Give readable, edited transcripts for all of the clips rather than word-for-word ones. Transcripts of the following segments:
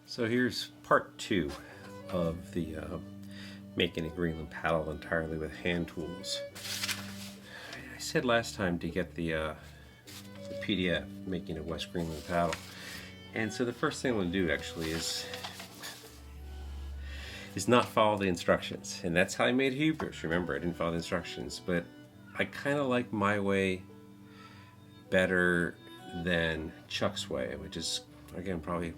So here's part 2 of the making a Greenland paddle entirely with hand tools. I said last time to get the PDF, making a West Greenland paddle. And so the first thing I'm going to do actually is not follow the instructions. And that's how I made hubris. Remember, I didn't follow the instructions, but I kind of like my way better than Chuck's way, which is, again, probably,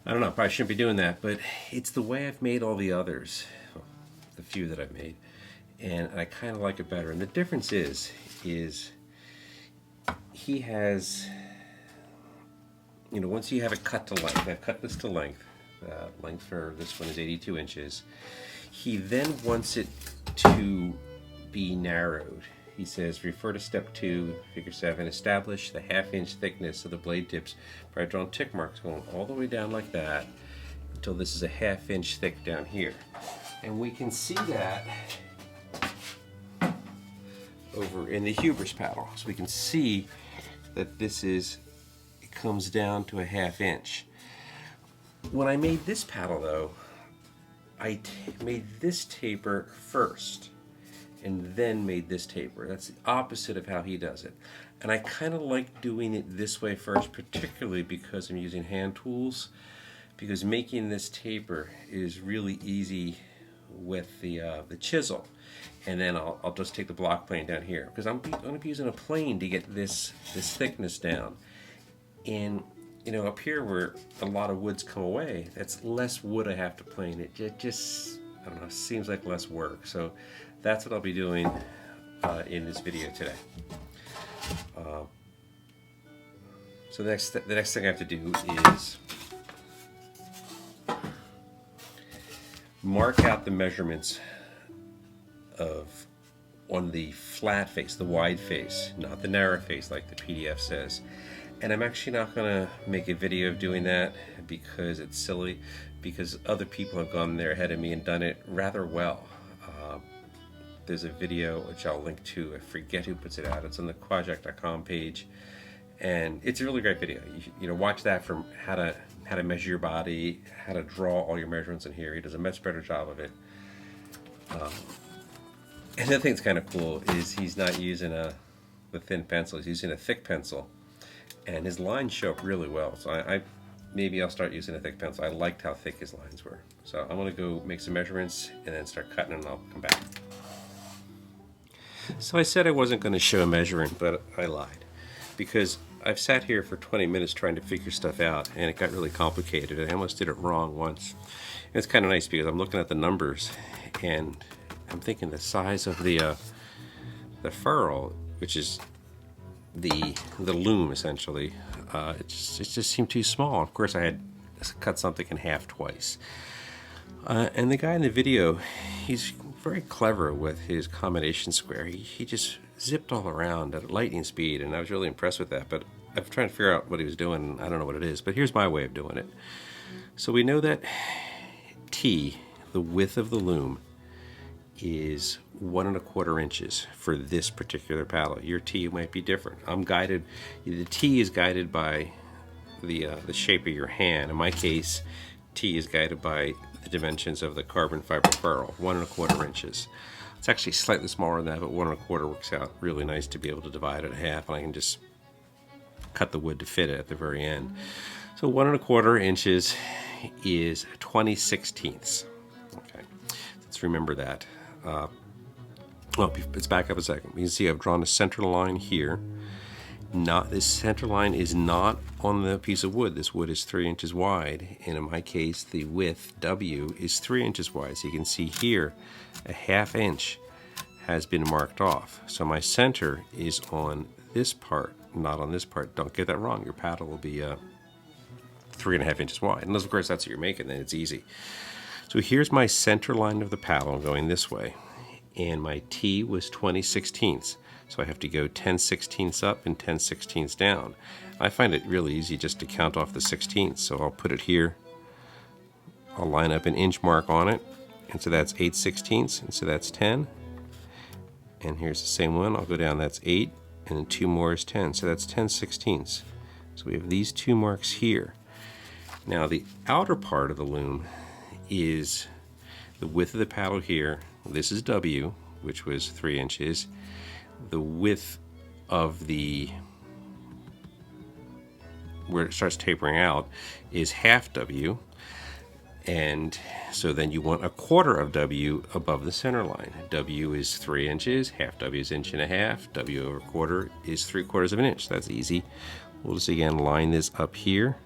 I don't know, probably shouldn't be doing that, but it's the way I've made all the others, well, the few that I've made, and I kind of like it better. And the difference is he has, you know, once you have it cut to length, I've cut this to length, length for this one is 82 inches, he then wants it to be narrowed. He says, refer to step 2, figure 7, establish the half-inch thickness of the blade tips by drawing tick marks going all the way down like that until this is a half-inch thick down here. And we can see that over in the hubris paddle. So we can see that this is, it comes down to a half-inch. When I made this paddle though, I made this taper first and then made this taper. That's the opposite of how he does it. And I kind of like doing it this way first, particularly because I'm using hand tools, because making this taper is really easy with the chisel. And then I'll just take the block plane down here, because I'm going to be using a plane to get this thickness down. And you know, up here where a lot of woods come away, that's less wood I have to plane. It just, I don't know, seems like less work. So that's what I'll be doing in this video today. So the next thing I have to do is mark out the measurements of on the flat face, the wide face, not the narrow face like the PDF says. And I'm actually not going to make a video of doing that because it's silly, because other people have gone there ahead of me and done it rather well. There's a video which I'll link to. I forget who puts it out. It's on the quadjack.com page, and it's a really great video. You know, watch that from how to measure your body, how to draw all your measurements in here. He does a much better job of it. And the other thing that's kind of cool is he's not using the thin pencil. He's using a thick pencil, and his lines show up really well. So maybe I'll start using a thick pencil. I liked how thick his lines were. So I'm going to go make some measurements and then start cutting, and I'll come back. So I said I wasn't going to show measuring, but I lied, because I've sat here for 20 minutes trying to figure stuff out, and it got really complicated. I almost did it wrong once. And it's kind of nice because I'm looking at the numbers, and I'm thinking the size of the furl, which is the loom essentially, it just seemed too small. Of course, I had cut something in half twice. And the guy in the video, he's very clever with his combination square. He just zipped all around at lightning speed, and I was really impressed with that. But I'm trying to figure out what he was doing, and I don't know what it is. But here's my way of doing it. So we know that T, the width of the loom, is 1 1/4 inches for this particular paddle. Your T might be different. I'm guided, the T is guided by the shape of your hand. In my case, T is guided by the dimensions of the carbon fiber furl, 1 1/4 inches. It's actually slightly smaller than that, but 1 1/4 works out really nice to be able to divide it in half, and I can just cut the wood to fit it at the very end. So 1 1/4 inches is 20/16. Okay, let's remember that. Well, let's back up a second. You can see I've drawn a center line here. This center line is not on the piece of wood. This wood is 3 inches wide, and in my case, the width W is 3 inches wide. So you can see here, a half inch has been marked off. So my center is on this part, not on this part. Don't get that wrong. Your paddle will be 3.5 inches wide. Unless, of course, that's what you're making, then it's easy. So here's my center line of the paddle going this way, and my T was 20/16. So I have to go 10/16 up and 10/16 down. I find it really easy just to count off the 16ths. So I'll put it here. I'll line up an inch mark on it, and so that's 8/16, and so that's 10. And here's the same one. I'll go down. That's 8, and then 2 more is 10. So that's 10/16. So we have these 2 marks here. Now the outer part of the loom is the width of the paddle here. This is W, which was 3 inches. The width of the, where it starts tapering out, is half W. And so then you want 1/4 of W above the center line. W is 3 inches, half W is 1.5 inches, W over 1/4 is 3/4 of an inch. That's easy. We'll just again line this up here.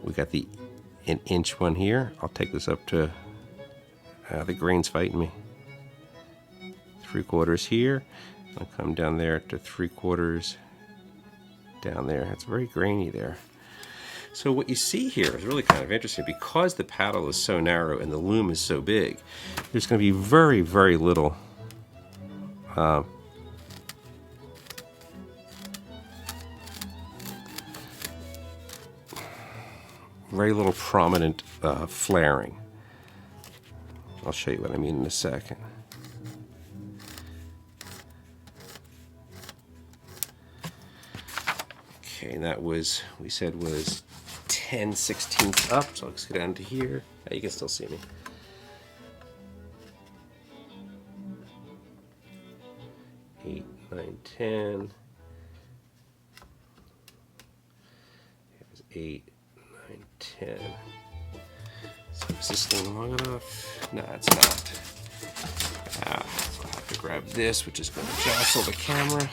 We got the an inch one here. I'll take this up to, the grain's fighting me. 3/4 here. I'll come down there to 3/4 down there. It's very grainy there. So what you see here is really kind of interesting. Because the paddle is so narrow and the loom is so big, there's going to be very, very little prominent flaring. I'll show you what I mean in a second. Okay, and that was, we said, was 10/16 up, so let's go down to here. Now you can still see me. Eight, 9, 10. Here's 8, 9, 10. So is this thing long enough? No, it's not. So I'll have to grab this, which is going to jostle the camera.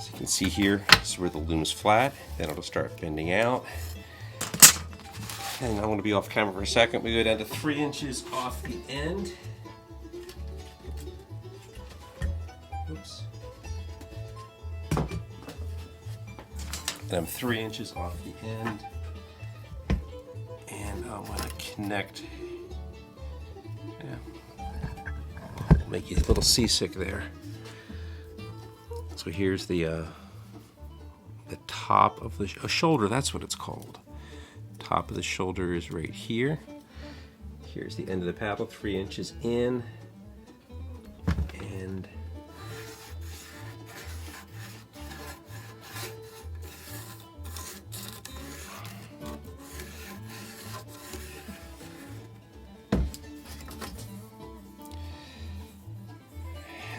You can see here, this is where the loom is flat, then it'll start bending out. And I want to be off camera for a second. We go down to 3 inches off the end. Oops. And I'm 3 inches off the end. And I want to connect. Yeah. Make you a little seasick there. So here's the top of the shoulder, that's what it's called. Top of the shoulder is right here. Here's the end of the paddle, 3 inches in. And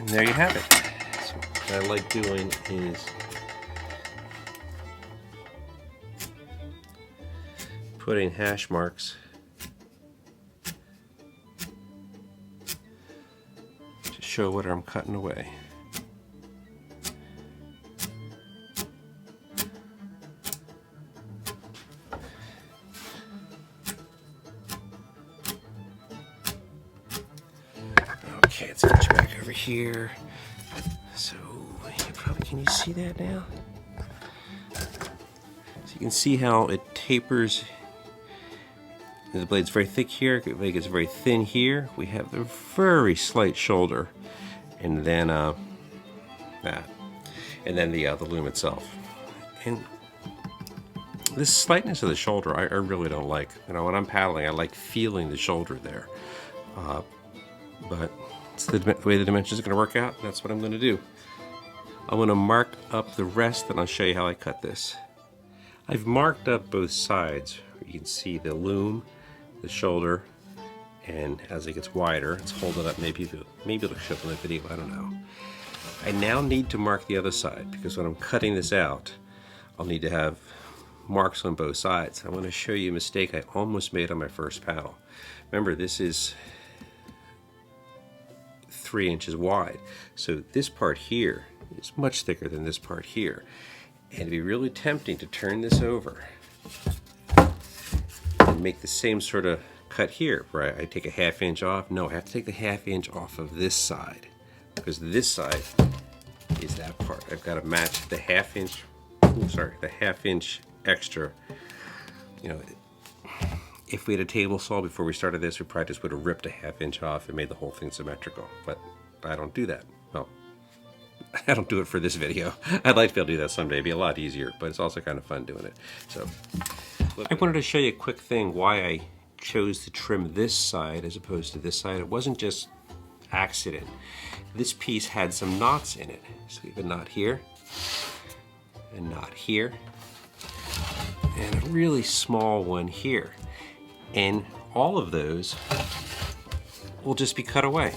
there you have it. What I like doing is putting hash marks to show what I'm cutting away. Okay, let's get you back over here. So, can you see that now? So you can see how it tapers. The blade's very thick here, the blade gets very thin here. We have the very slight shoulder, and then that, and then the loom itself. And this slightness of the shoulder, I really don't like. You know, when I'm paddling, I like feeling the shoulder there. But it's the way the dimensions are going to work out. That's what I'm going to do. I'm going to mark up the rest, and I'll show you how I cut this. I've marked up both sides. You can see the loom, the shoulder, and as it gets wider, it's holding up. Maybe it'll show up in the video, I don't know. I now need to mark the other side, because when I'm cutting this out, I'll need to have marks on both sides. I want to show you a mistake I almost made on my first paddle. Remember, this is 3 inches wide, so this part here is much thicker than this part here, and it'd be really tempting to turn this over and make the same sort of cut here, where I take a 1/2 inch off. No, I have to take the 1/2 inch off of this side, because this side is that part. I've got to match the 1/2 inch, the 1/2 inch extra. You know, if we had a table saw before we started this, we probably just would have ripped a 1/2 inch off and made the whole thing symmetrical, but I don't do that. Well, I don't do it for this video. I'd like to be able to do that someday. It'd be a lot easier, but it's also kind of fun doing it. So I wanted to show you a quick thing why I chose to trim this side as opposed to this side. It wasn't just accident. This piece had some knots in it. So we have a knot here, a knot here, and a really small one here. And all of those will just be cut away.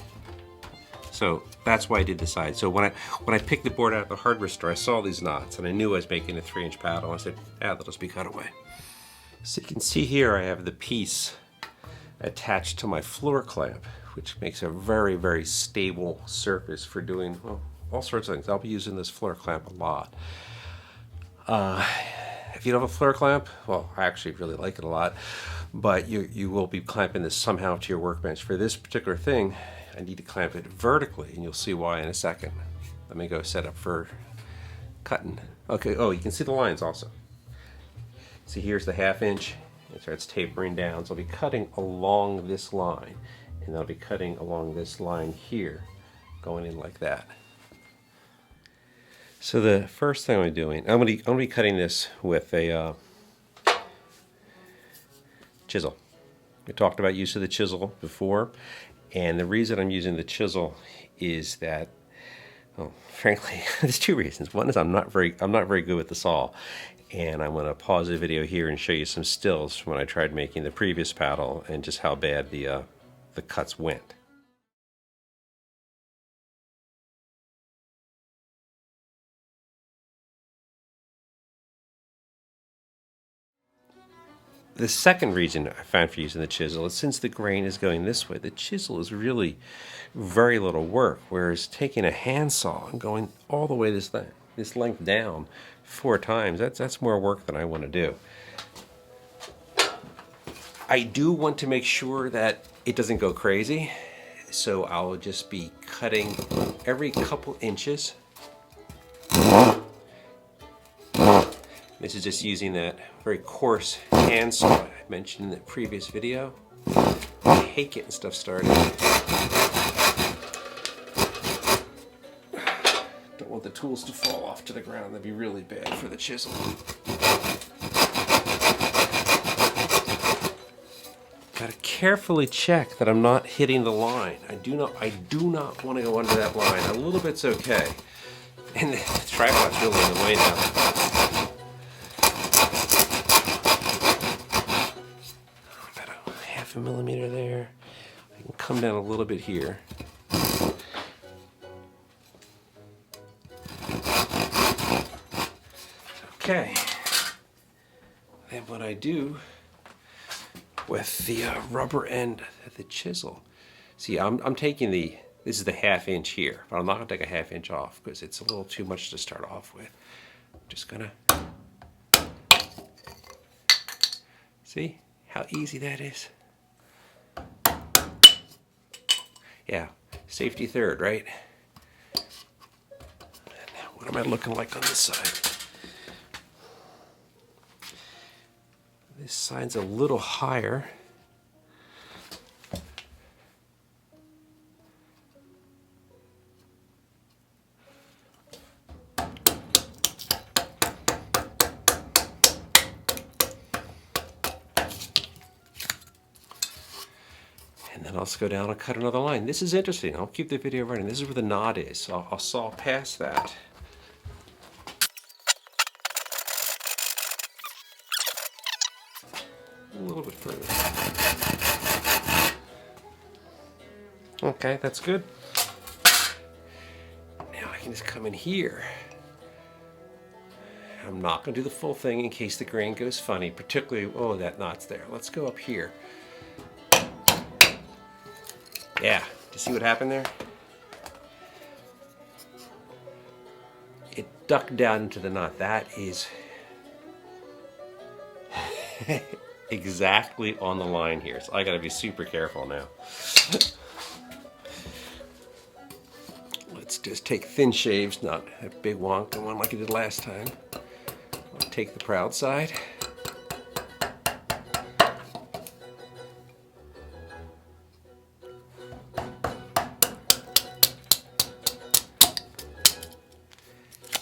So that's why I did the side. So when I picked the board out at the hardware store, I saw these knots and I knew I was making a 3-inch paddle. I said, they'll just be cut away. So you can see here I have the piece attached to my floor clamp, which makes a very, very stable surface for doing, well, all sorts of things. I'll be using this floor clamp a lot. If you don't have a floor clamp, well, I actually really like it a lot, but you will be clamping this somehow to your workbench. For this particular thing, I need to clamp it vertically, and you'll see why in a second. Let me go set up for cutting. Okay, oh, you can see the lines also. See, here's the 1/2 inch. It starts tapering down, so I'll be cutting along this line, and I'll be cutting along this line here, going in like that. So the first thing I'm doing, I'm going to be cutting this with a chisel. We talked about use of the chisel before, and the reason I'm using the chisel is that, well, frankly, there's 2 reasons. One is I'm not very good with the saw, and I'm going to pause the video here and show you some stills from when I tried making the previous paddle and just how bad the cuts went. The second reason I found for using the chisel is since the grain is going this way, the chisel is really very little work, whereas taking a handsaw and going all the way this length down 4 times, that's more work than I want to do. I do want to make sure that it doesn't go crazy, so I'll just be cutting every couple inches. This is just using that very coarse handsaw I mentioned in the previous video. I hate getting stuff started. Don't want the tools to fall off to the ground. That'd be really bad for the chisel. Gotta carefully check that I'm not hitting the line. I do not want to go under that line. A little bit's okay. And the tripod's really in the way now. About 1/2 millimeter there. I can come down a little bit here. Okay. Then what I do with the rubber end of the chisel. See, I'm taking this is the 1/2 inch here, but I'm not gonna take a 1/2 inch off because it's a little too much to start off with. I'm just gonna, see how easy that is? Yeah, safety third, right? And now what am I looking like on this side? This side's a little higher. And then I'll just go down and cut another line. This is interesting. I'll keep the video running. This is where the knot is, so I'll saw past that. A little bit further. Okay, that's good. Now I can just come in here. I'm not going to do the full thing in case the grain goes funny, particularly, oh, that knot's there. Let's go up here. Yeah, do you see what happened there? It ducked down into the knot. That is exactly on the line here, so I gotta be super careful now. Let's just take thin shaves, not a big wonky one like I did last time. I'll take the proud side.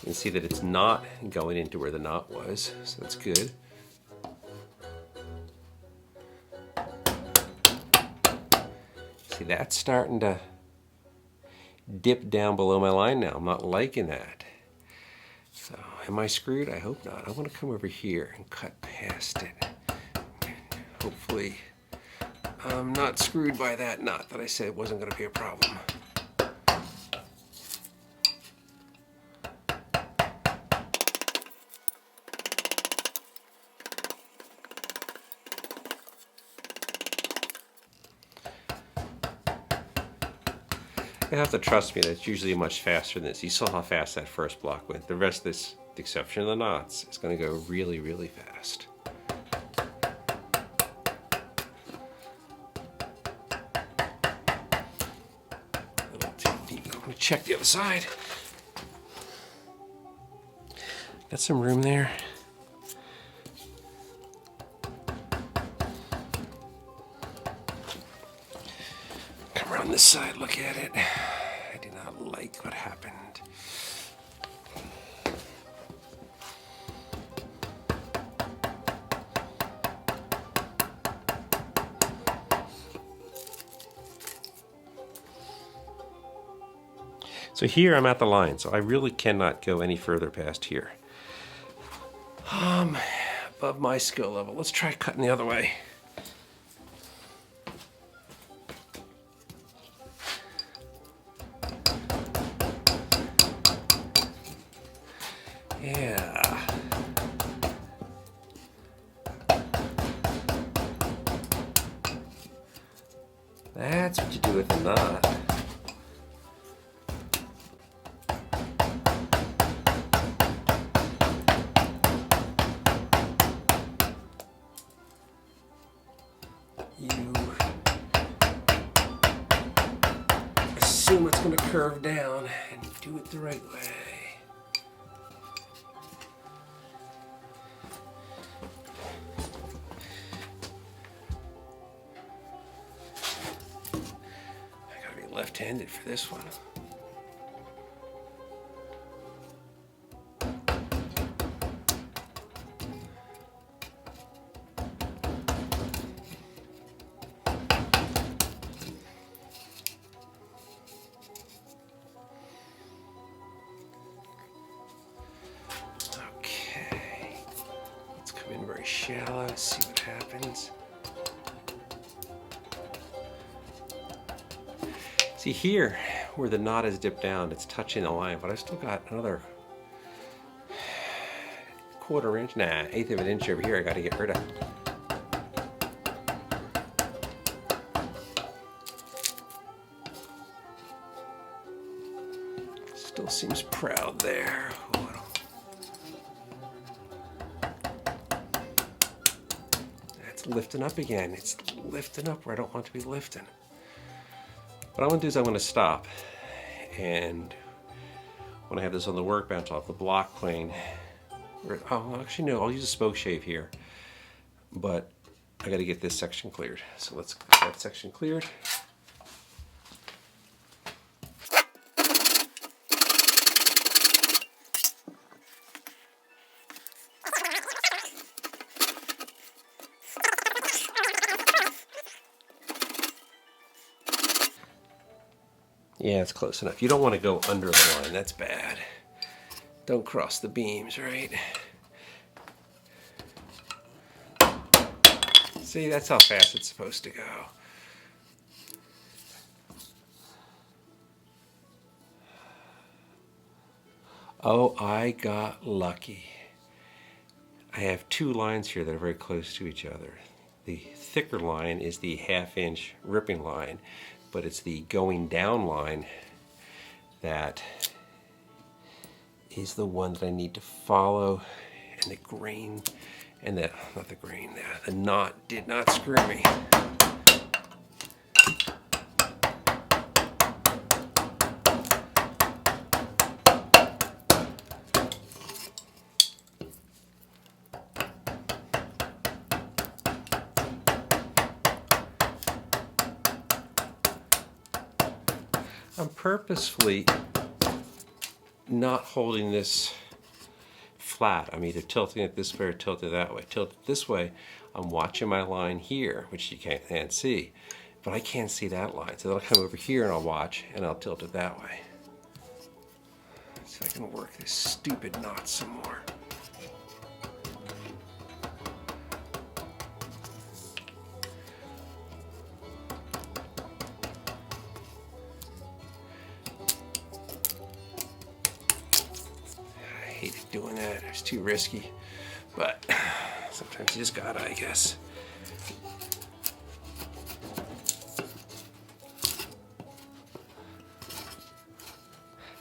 can see that it's not going into where the knot was, so that's good. See, that's starting to dip down below my line now. I'm not liking that. So, am I screwed? I hope not. I want to come over here and cut past it. Hopefully, I'm not screwed by that knot that I said wasn't going to be a problem. You have to trust me that it's usually much faster than this. You saw how fast that first block went. The rest of this, with the exception of the knots, is going to go really, really fast. A little too deep. I'm going to check the other side. Got some room there. Come around this side, look at it. I do not like what happened. So here I'm at the line, so I really cannot go any further past here. Above my skill level. Let's try cutting the other way. Yeah. That's what you do with a knot. You assume it's going to curve down and do it the right way. Left-handed for this one. Okay, let's come in very shallow, see what happens. See here, where the knot is dipped down, it's touching the line, but I've still got another quarter inch, eighth of an inch over here I got to get rid of. Still seems proud there. That's lifting up again. It's lifting up where I don't want to be lifting. What I'm going to do is I'm going to stop, and when I have this on the workbench, I'll have the block plane. Oh, actually no, I'll use a Spokeshave here, but I got to get this section cleared. So let's get that section cleared. Yeah, it's close enough. You don't want to go under the line. That's bad. Don't cross the beams, right? See, that's how fast it's supposed to go. Oh, I got lucky. I have two lines here that are very close to each other. The thicker line is the 1/2 inch ripping line, but it's the going down line that is the one that I need to follow, and the grain, and the, not the grain, the knot did not screw me. I'm purposefully not holding this flat. I'm either tilting it this way or tilting it that way. Tilt it this way, I'm watching my line here, which you can't see, but I can't see that line. So then I'll come over here and I'll watch, and I'll tilt it that way. So I can work this stupid knot some more. I hated doing that. It's too risky, but sometimes you just gotta, I guess.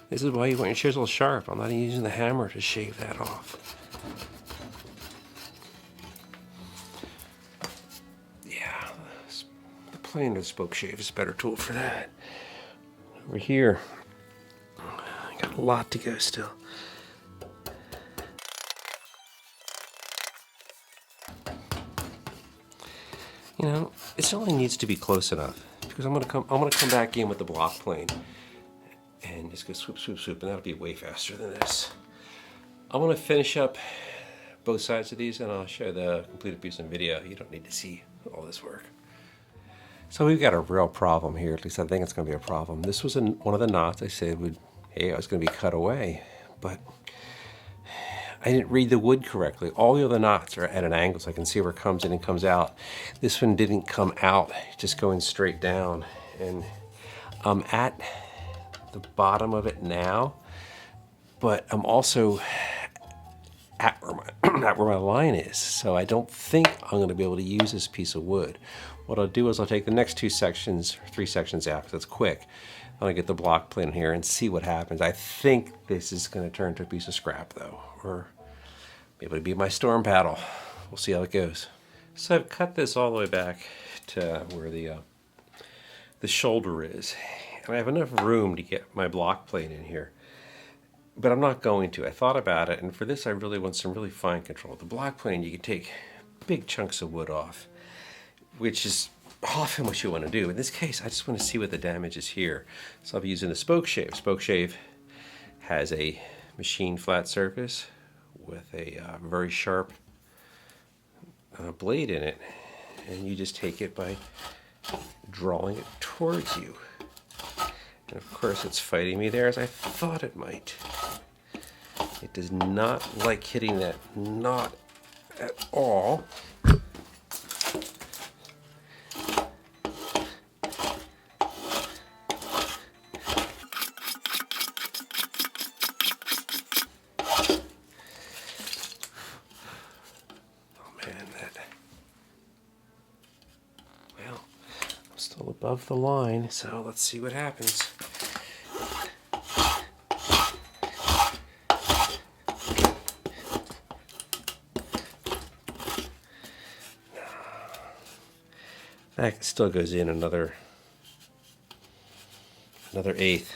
This is why you want your chisel sharp. I'm not using the hammer to shave that off. Yeah, the plane of Spokeshave is a better tool for that. Over here, I got a lot to go still. You know, it only needs to be close enough, because I'm gonna come back in with the block plane and just go swoop, swoop, swoop, and that'll be way faster than this. I'm gonna finish up both sides of these, and I'll show the completed piece in video. You don't need to see all this work. So we've got a real problem here. At least I think it's gonna be a problem. This was one of the knots I said hey, I was gonna be cut away, but I didn't read the wood correctly. All the other knots are at an angle, so I can see where it comes in and comes out. This one didn't come out, just going straight down. And I'm at the bottom of it now, but I'm also at where my line is. So I don't think I'm gonna be able to use this piece of wood. What I'll do is I'll take the next 3 sections out, because it's quick. I'm gonna get the block plane here and see what happens. I think this is gonna turn to a piece of scrap though, or maybe it'll be my storm paddle. We'll see how it goes. So I've cut this all the way back to where the shoulder is. And I have enough room to get my block plane in here. But I'm not going to. I thought about it, and for this I really want some really fine control. The block plane, you can take big chunks of wood off, which is often what you want to do. In this case, I just want to see what the damage is here. So I'll be using the Spokeshave. Spokeshave has a machine flat surface with a very sharp blade in it, and you just take it by drawing it towards you. And of course it's fighting me there, as I thought it might. It does not like hitting that knot at all. Still above the line, so let's see what happens. That still goes in another 1/8.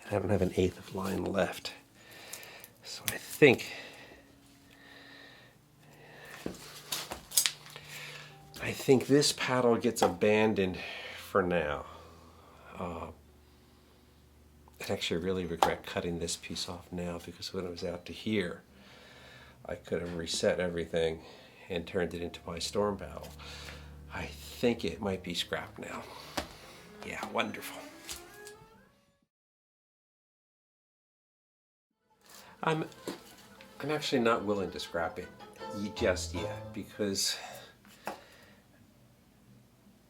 I don't have an 1/8 of line left, so I think this paddle gets abandoned for now. I actually really regret cutting this piece off now, because when it was out to here, I could have reset everything and turned it into my storm paddle. I think it might be scrapped now. Yeah, wonderful. I'm actually not willing to scrap it just yet, because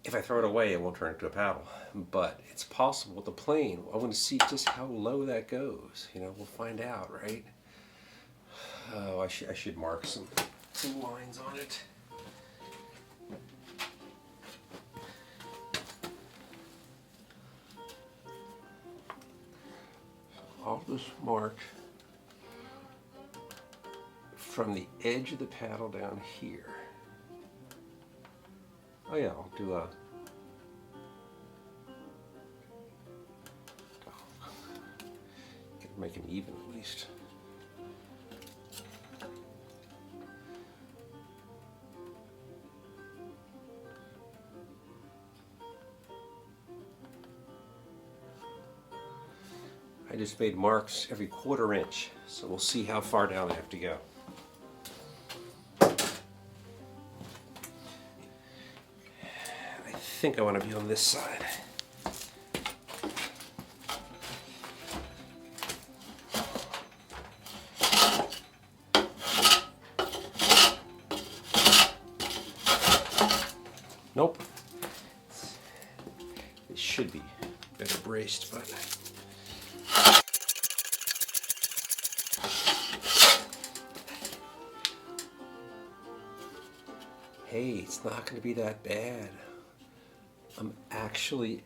if I throw it away, it won't turn into a paddle. But it's possible with the plane. I want to see just how low that goes. You know, we'll find out, right? Oh, I should mark some lines on it. I'll just mark from the edge of the paddle down here. Oh yeah, I'll do a make them even at least. I just made marks every 1/4 inch, so we'll see how far down I have to go. I think I want to be on this side. Nope. It should be better braced, but hey, it's not going to be that bad. I'm actually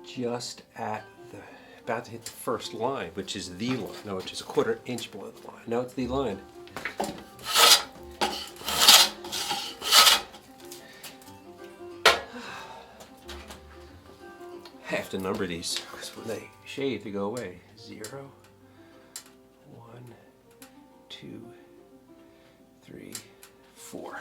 just at about to hit the first line, which is the line. No, which is a 1/4 inch below the line. No, it's the line. I have to number these because when they shave, they go away. 0, 1, 2, 3, 4.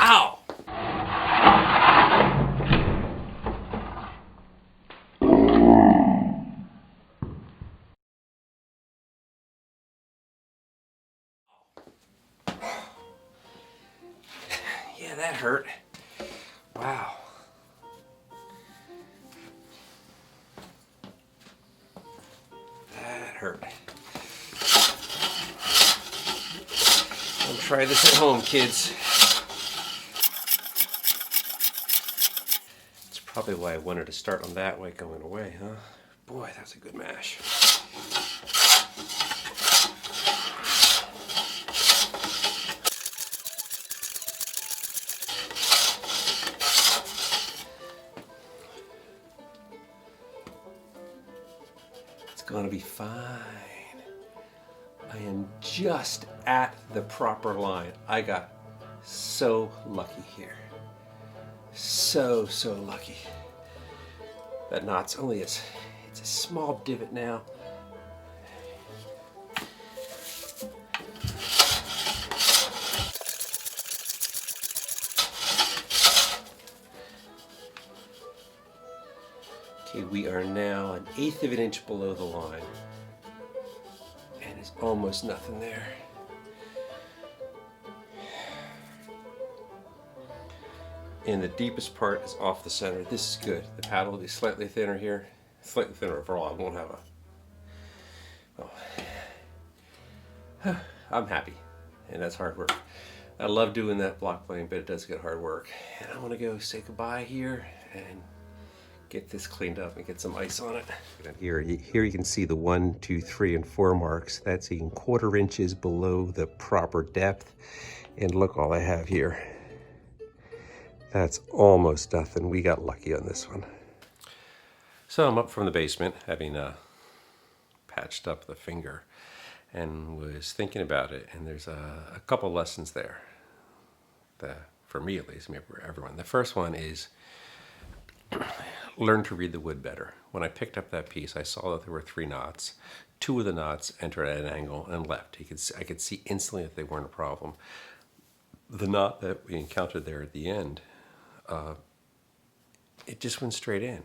Ow! Yeah, that hurt. Wow. That hurt. Don't try this at home, kids. That's probably why I wanted to start on that way going away, huh? Boy, that's a good mash. It's gonna be fine. I am just at the proper line. I got so lucky here. So lucky. That knot's only it's a small divot now. Okay, we are now 1/8 of an inch below the line. And there's almost nothing there. And the deepest part is off the center. This is good. The paddle will be slightly thinner here. Slightly thinner overall. I won't have a... Oh. I'm happy. And that's hard work. I love doing that block playing, but it does get hard work. And I want to go say goodbye here and get this cleaned up and get some ice on it. Here you can see the 1, 2, 3, and 4 marks. That's even 1/4 inches below the proper depth. And look all I have here. That's almost nothing. We got lucky on this one. So I'm up from the basement, having patched up the finger, and was thinking about it. And there's a couple lessons there, for me at least, maybe for everyone. The first one is learn to read the wood better. When I picked up that piece, I saw that there were 3 knots. 2 of the knots entered at an angle and left. I could see instantly that they weren't a problem. The knot that we encountered there at the end, it just went straight in.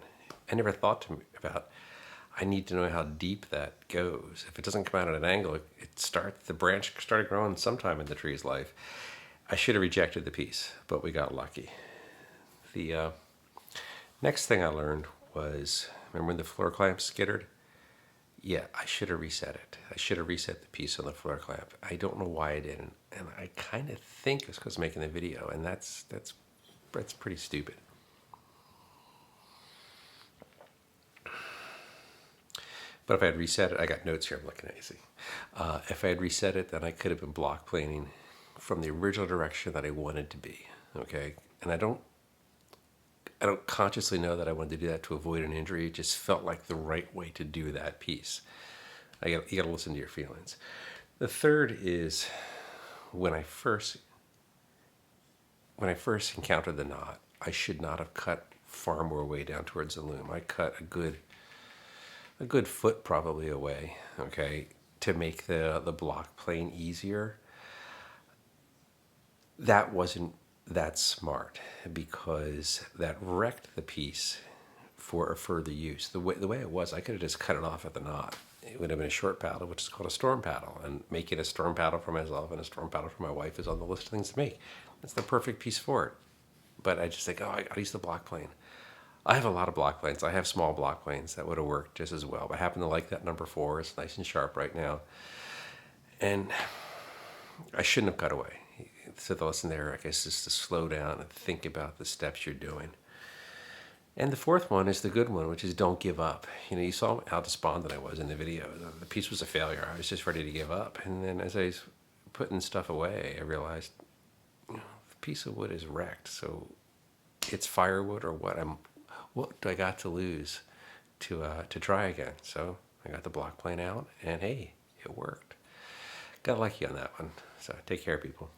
I never thought about, I need to know how deep that goes. If it doesn't come out at an angle, the branch started growing sometime in the tree's life. I should have rejected the piece, but we got lucky. The next thing I learned was, remember when the floor clamp skittered? Yeah, I should have reset it. I should have reset the piece on the floor clamp. I don't know why I didn't, and I kind of think it's because I'm making the video, and that's pretty stupid. But if I had reset it, I got notes here, I'm looking at you, see. If I had reset it, then I could have been block planing from the original direction that I wanted to be, okay? And I don't consciously know that I wanted to do that to avoid an injury. It just felt like the right way to do that piece. You got to listen to your feelings. The third is when I first encountered the knot, I should not have cut far more way down towards the loom. I cut a good foot probably away, okay, to make the block plane easier. That wasn't that smart because that wrecked the piece for a further use. The way it was, I could have just cut it off at the knot. It would have been a short paddle, which is called a storm paddle. And making a storm paddle for myself and a storm paddle for my wife is on the list of things to make. It's the perfect piece for it. But I just think, oh, I gotta use the block plane. I have a lot of block planes. I have small block planes that would have worked just as well. But I happen to like that number 4. It's nice and sharp right now. And I shouldn't have cut away. So the lesson there, I guess, is to slow down and think about the steps you're doing. And the fourth one is the good one, which is don't give up. You saw how despondent I was in the video. The piece was a failure. I was just ready to give up. And then as I was putting stuff away, I realized, the piece of wood is wrecked. So it's firewood or what? What do I got to lose to try again? So I got the block plane out, and hey, it worked. Got lucky on that one. So take care, people.